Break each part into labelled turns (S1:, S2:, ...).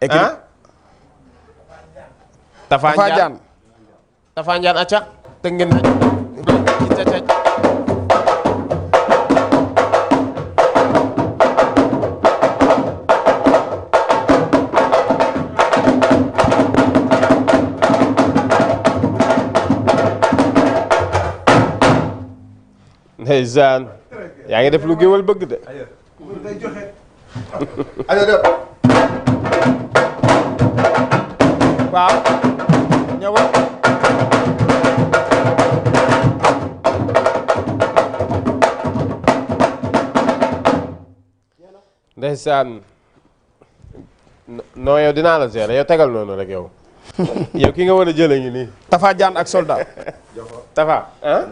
S1: ah. Tafa Ndiane acca. teg ngeen acca. ndeysaan yaa ngi def lu géwël bëgg de. waaw ñëwal. ndeysaan non yow dinaa la gérer yow tegal noonu rek yow. yow ki nga war a jëlee ngi nii.
S2: Tafa Diane ak soldat.
S1: Tafa ah.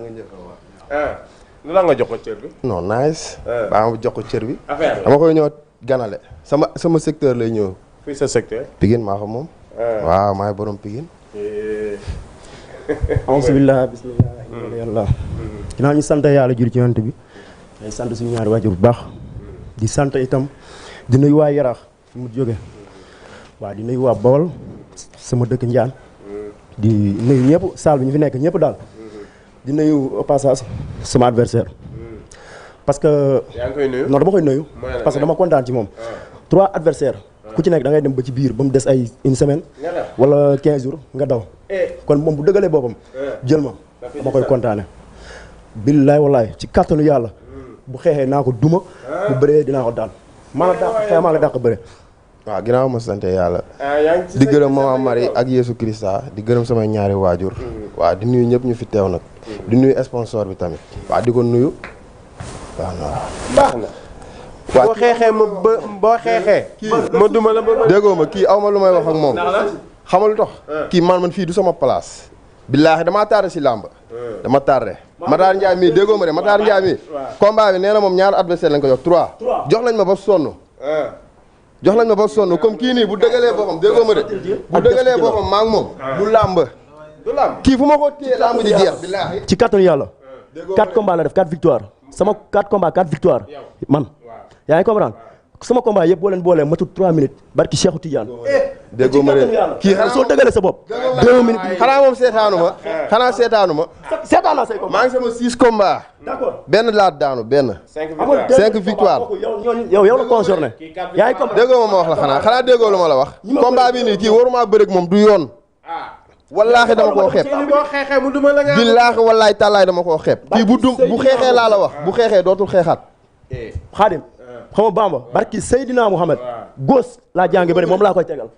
S1: lu la nga jox ko cër bi.
S3: non nice. baa ma jox ko cër bi.
S1: affaire
S3: dama koy ñëw ganale. sama secteur lay ñëw.
S1: fii sa secteur.
S3: Pikine maa ko moom. waaw maay borom Pikine.
S4: alhamdulilah bisimilah. yàlla. ginnaaw ñu sant yàlla jur ci yonent bi. day sant suñu ñaari waajur bu baax. di sant itam di nuyu waa Yaraax fi mu jóge waaw di nuyu waa Bawol sama dëkk Njaan. di nuyu ñëpp salle bi ñu fi nekk ñëpp daal. di nuyu au passage sama adversaire parce que.
S1: yaa ngi koy nuyu.
S4: non dama koy nuyu. parce que dama kontaan ci moom. 3 adversaires ku ci nekk da ngay dem ba ci biir ba mu des ay une semaine. wala 15 jours nga daw. kon moom bu dëggalee boppam. jël ma dama koy kontaane. billaay wallaay ci kàttanu yàlla. bu xeexee naa ko duma. bu bëree dinaa ko daan. maa la dàq xeex maa la dàq bëre.
S3: waaw ginnaaw ma sant yàlla. di gërëm Mama Marie ak Yeesu Christa di gërëm samay ñaari waajur. waaw di nuyu ñëpp ñu fi teew nag. di nuyu sponsor bi tamit. waaw di ko nuyu. waaw non.
S1: baax na. boo xeexee boo xeexee. ma duma la ba.
S3: déggoo ma kii aw ma lu may wax ak moom. xamal lu tax. kii man fii du sama place. billaahi damaa tardé si làmb. dama tardé. Matar Ndiaye mii déggoo ma de Matar Ndiaye mii. combat bi nee na moom ñaari adversaire lañ ko jox 3. jox lañ ma ba sonn. jox lañ ma ba sonn comme kii nii bu dëggalee boppam déggoo ma de. bu dëggalee boppam maa ngi moom. du làmb. kii fu ma ko téye làmb ji jeex. billaahi
S4: ci kàttanu yàlla. 4 combats la def 4 victoire sama 4 combats 4 victoire man. yaa ngi comprendre sama combat yëpp boo leen boolee matul 3 minutes barki Cheikhou Tidiane.
S3: déggoo ma de
S4: kii xanaa soo dëggalee sa bopp. 2 minutes
S3: xanaa moom seetaanu ma. xanaa seetaanu ma.
S4: seetaan naa say combat.
S3: maa ngi sama 6 combats.
S4: d'accord
S3: benn laa daanu benn. 5 victoire.
S4: yow la concerné. yaa ngi comprendre
S3: déggoo ma wax la xanaa déggoo lu ma la wax. combat bi nii kii waruma bëre ak moom du yoon. wallaahi dama koo xeeb.
S1: boo xeexee mu duma la nga.
S3: billaahi wallaahi tàllaay dama koo xeeb. kii bu xeexee laa la wax bu xeexee dootul xeexaat.
S4: Xaadim xam nga Bamba barki Seydina Mouhamed góos laa jàngee bëre moom laa koy tegal.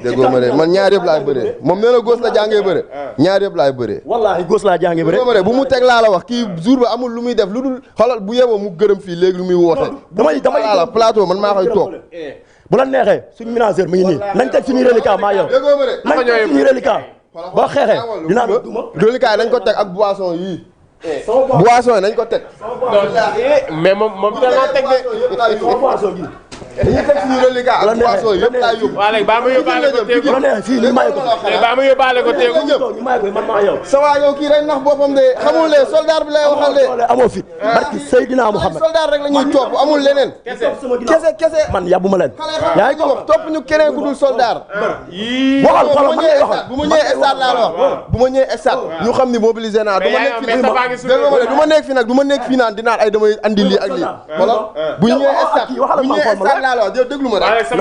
S3: déggoo ma de man ñaar yëpp laay bëree moom nee na góos la jàngee bëre ñaar yëpp laay bëree.
S4: wallaahi góos laa jàngee bëre.
S3: déggoo ma de bu mu teg laa la wax kii jour ba amul lu muy def lu dul xoolal bu yeboo mu gërëm fii léegi lu muy woote.
S4: damay
S3: la plateau man maa koy toog.
S4: bu la neexee suñu ménageur mi ngi nii nañ teg suñuy reliquat maa yow.
S3: déggoo ma de
S4: nañ teg suñuy reliquat boo xeexee dinaa la duma.
S3: reliquat nañ ko teg ak boisson yii. boisson yi nañ ko teg.
S1: mais moom dana teg de.
S3: dañuy teg suñu reliquat ak boisson yëpp laay yóbbu.
S1: waa léegi baa ma yóbbaale ko teegu.
S4: bu la neexee fii ñu maye ko.
S1: léegi baa ma yóbbaale ko teegu.
S4: ñu maye ko man maa yow.
S3: sa waa yow kii rek nax boppam de xamul ne soldat bi lay waxal de.
S4: amoo fit barki Seydina Mouhamed.
S3: soldat rek la ñuy topp amul leneen. kese.
S4: man yàbbu ma leen.
S3: yaa ngi ko wax topp ñu keneen ku dul soldat.
S4: waxal xoolal man ngay waxal
S3: bu ma ñëwee stade laa la wax bu ma ñëwee stade ñu xam ni mobilisé naa du ma nekk fi nag du ma nekk fii naan di naan ay damay andi lii ak lii xoolal bu ñu ñëwee stade laa la wax déglu ma rek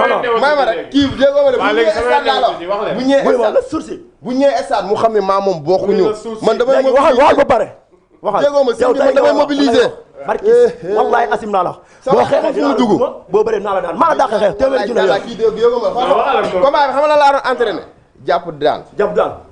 S3: may ma rek kii déggoo ma de bu ñu ñëwee stade laa la wax bu ñëwee stade bu ñëwee stade mu xam ne maa moom bokkuñu man damay
S4: waxal ba pare waxal
S3: déggoo ma sëñ bi man damay mobilisé
S4: barki wallahi asim naa la boo xeexee fi mu dugg boo bëree naa la daan maa la dàq xeex téeméeri junne yow
S3: kii déggoo ma combat bi xam nga laa doon entraîné jàpp daan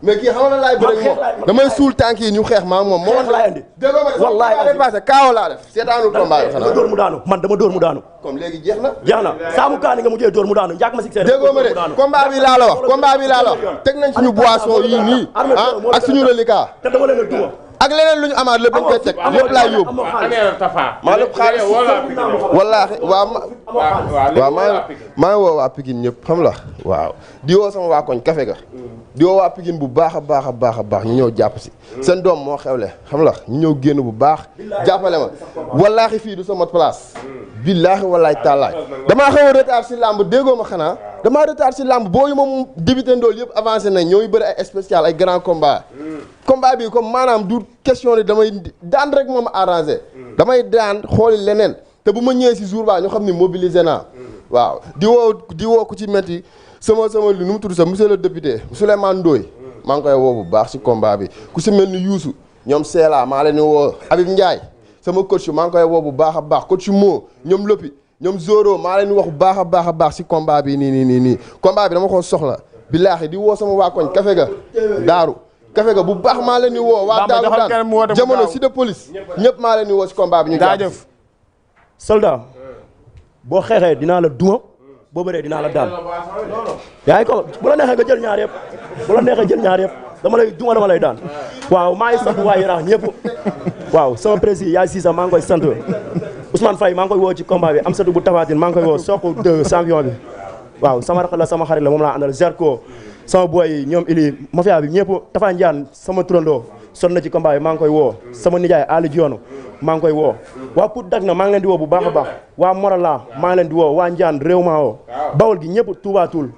S3: mais kii xam nga laay bëre moom damay suul tànk yi ñu xeex maa moom moo
S4: xeex laay andi
S3: déggoo ma
S4: wallahi
S3: passé kaaw laa def seetaanul combat bi xanaa
S4: dóor mu daanu man dama dóor mu daanu
S3: comme léegi jeex na
S4: saamu kaani nga mujjee dóor mu daanu njàkk ma si
S3: déggoo ma de combat bi laa la wax teg nañ suñu boisson yii nii ak suñu reliquat
S4: te dama leen a duma
S3: ak leneen lu ñu amaat lépp dañ koy teg lépp laay yóbbu. maa lépp xaalis wallaahi waaw maa ngi woo waa Pikine ñëpp xam la waaw di woo sama waa koñ kafe ga di woo waa Pikine bu baax a baax a baax a baax ñu ñëw jàpp si seen doom moo xewle xam la ñu ñëw génn bu baax jàppale ma wallaahi fii du sama place billaahi wallaahi taalaay damaa xaw a retard si làmb déggoo ma xanaa damaa retard si làmb boo yu moom débuté ndool yëpp avancé nañ ñooy bëri ay spécial ay grand combat combat bi comme maanaam du question ne damay daan rek moom arrangé damay daan xooli leneen te bu ma ñëwee si jour ba ñu xam ni mobilisé naa waaw di woo ku ci metti sama lu nu mu tudd sax monsieur le député Souleymane Ndoye maa ngi koy woo bu baax si combat bi ku si mel ni Youssou ñoom Seela maa leen di woo Habib Ndiaye sama coach maa ngi koy woo bu baax a baax coach Mo ñoom Lopi ñoom Zoro maa leen di wax bu baax a baax si combat bi nii combat bi dama ko soxla billaahi di woo sama waa koñ kafe ga daaru kafe ga bu baax maa leen di woo waa daaru daan jamono si de police ñëpp maa leen di woo si combat bi ñu jaajëf
S4: soldat boo xeexee dinaa la duma boo bëree dinaa la daan yaa ngi ko bu la neexee nga jël ñaar yëpp dama lay duma dama lay daan waaw maa ngi sant waa Yaraax ñëpp waaw sama président yaay Cissé maa ngi koy sant Ousmane Faye maa ngi koy woo ci combat bi Amsatou bu Tafatine maa ngi koy woo Sokh de champion bi waaw sama rakk la sama xarit la moom laa àndal Zerko sama boy yi ñoom ili mafia bi ñëpp Tafa Ndiane sama turandoo son na ci combat bi maa ngi koy woo sama nijaay Ali Diono maa ngi koy woo waa Pout Dag na maa ngi leen di woo bu baax a baax waa Morala maa ngi leen di woo waa Ndiane réew maa woo Bawol gi ñëpp Touba Toul